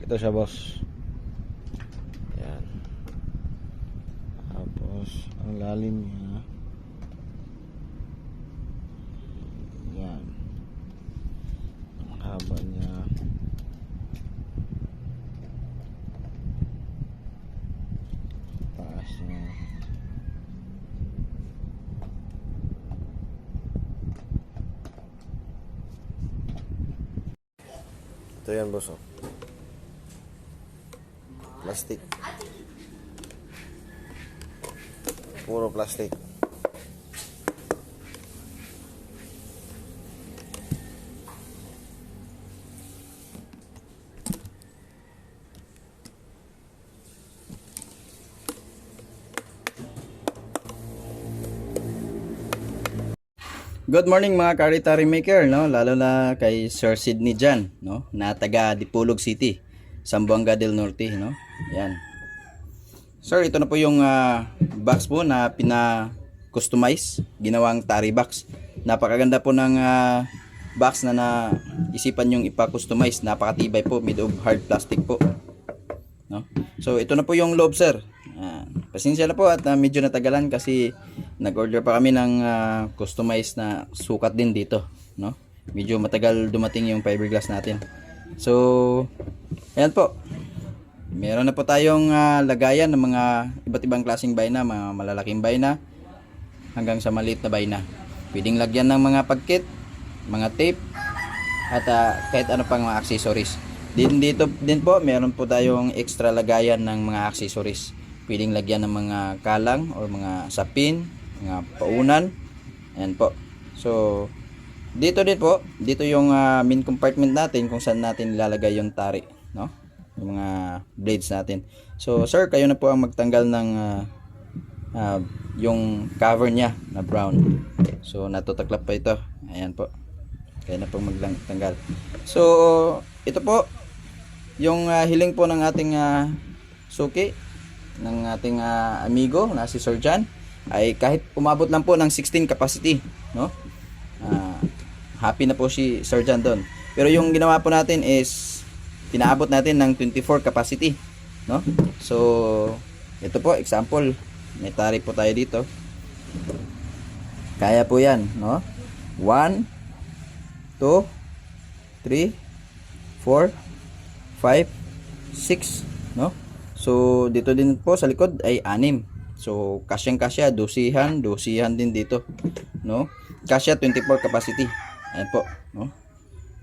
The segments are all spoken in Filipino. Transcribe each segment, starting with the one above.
Ito siya, boss. Yan. Tapos ang lalim niya. Yan. Ang haba niya. Taas niya. Ito yan, boss. Oh. Plastic. Puro plastic. Good morning mga Karitari Maker, no? Lalo na kay Sir Sidney Jan, no? Na taga Dipolog City, Zamboanga del Norte, no? Yan. Sir, ito na po yung box po na pina-customize, ginawang tari box. Napakaganda po ng box na naisipan yung ipa-customize. Napakatibay po, made of hard plastic po. No? So, ito na po yung loob, sir. Pasensya na po at medyo natagalan kasi nag-order pa kami ng customized na sukat din dito, no? Medyo matagal dumating yung fiberglass natin. So, ayan po. Meron na po tayong lagayan ng mga iba't ibang klaseng bayna, mga malalaking bayna hanggang sa maliit na bayna. Pwedeng lagyan ng mga pagkit, mga tape at kahit ano pang mga accessories. Dito din po, meron po tayong extra lagayan ng mga accessories. Pwedeng lagyan ng mga kalang o mga sapin, mga paunan. Ayan po. So, dito din po, dito yung main compartment natin kung saan natin ilalagay yung tari, no? Yung mga blades natin. So, sir, kayo na po ang magtanggal ng yung cover niya na brown. So, natutaklap pa ito. Ayan po. Kaya na po magtanggal. So, ito po yung hiling po ng ating suki, ng ating amigo na si Sir Jan, ay kahit umabot lang po ng 16 capacity, no? Happy na po si Sir Jan doon. Pero yung ginawa po natin is pinaabot natin ng 24 capacity, no? So, ito po example, may tari po tayo dito. Kaya po 'yan, no? 1 2 3 4 5 6, no? So, dito din po sa likod ay 6. So, kasyang-kasya, dosihan din dito, no? Kasya 24 capacity. Ayan po, no?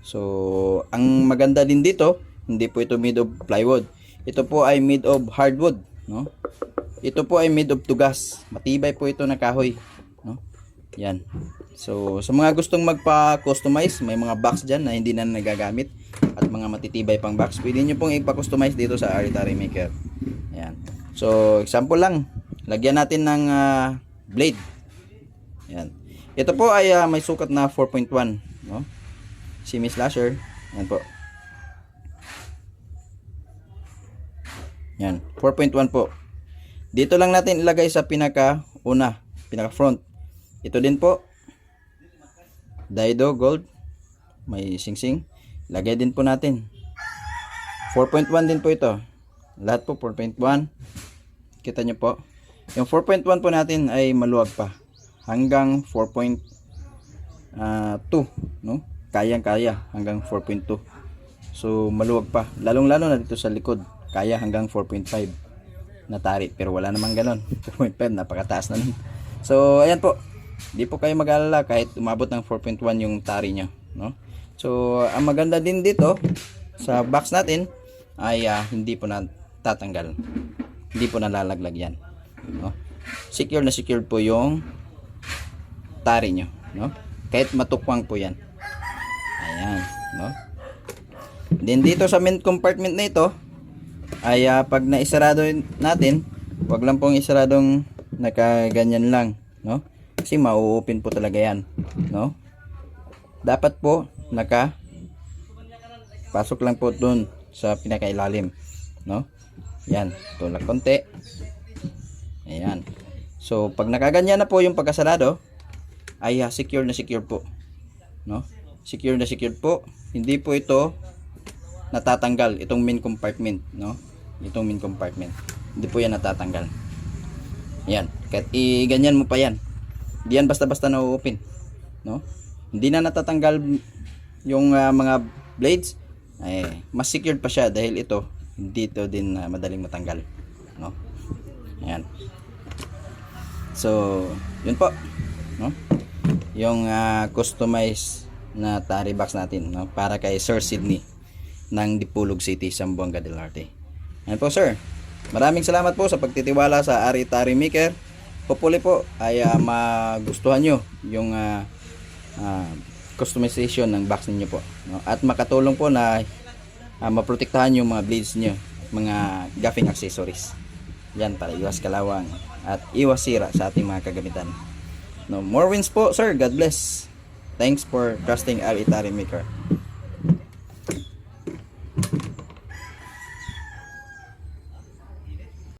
So, ang maganda din dito, hindi po ito made of plywood. Ito po ay made of hardwood, no? Ito po ay made of tugas. Matibay po ito na kahoy, no? Yan. So, sa mga gustong magpa-customize, may mga box diyan na hindi na nagagamit at mga matitibay pang box, pwede nyo pong ipa-customize dito sa Karitari Maker. Ayan. So, example lang. Lagyan natin ng blade. Ayan. Ito po ay may sukat na 4.1, no? Semi slasher. Ayan po. Ayan. 4.1 po. Dito lang natin ilagay sa pinaka-una, pinaka-front. Ito din po. Daido Gold. May singsing. Lagay din po natin. 4.1 din po ito. Lahat po 4.1. Kita nyo po. Yung 4.1 po natin ay maluwag pa. Hanggang 4.2, no? Kayang-kaya hanggang 4.2. So maluwag pa. Lalong-lalo na dito sa likod. Kaya hanggang 4.5 na tari. Pero wala namang ganon. 4.5 napakataas na nun. So ayan po. Hindi po kayo mag-alala kahit umabot ng 4.1 yung tari nyo, no? So, ang maganda din dito sa box natin ay hindi po na tatanggal. Hindi po nalalaglag yan, no? Secure na secure po yung tari nyo, no? Kahit matukwang po yan. Ayan, no? Then dito sa main compartment na ito ay pag naisarado natin, wag lang pong isaradong nakaganyan lang, no? Kasi mauupin po talaga yan, no? Dapat po pasok lang po dun sa pinakailalim, no? Yan, tulak konti. Ayan. So, pag nakaganyan na po yung pagkasarado, ay secure na secure po, no? Secure na secure po. Hindi po ito natatanggal itong main compartment, no? Itong main compartment. Hindi po yan natatanggal. Yan, kahit i-ganyan mo pa yan. Hindi yan basta-basta na-open, no? Hindi na natatanggal yung mga blades. Ay, mas secured pa siya dahil ito hindi ito din madaling matanggal, no? Ayan. So, yun po, no? Yung customized na tari box natin, no? Para kay Sir Sidney ng Dipolog City, Zamboanga del Norte. Ayan po, sir. Maraming salamat po sa pagtitiwala sa Ari Tari Maker. Hopefully po ay magustuhan nyo yung customization ng box ninyo po, no? At makatulong po na maprotektahan yung mga blades nyo, mga gaffing accessories. Yan, para iwas kalawang at iwas sira sa ating mga kagamitan. No, more wins po, sir. God bless. Thanks for trusting Ari Tari Maker.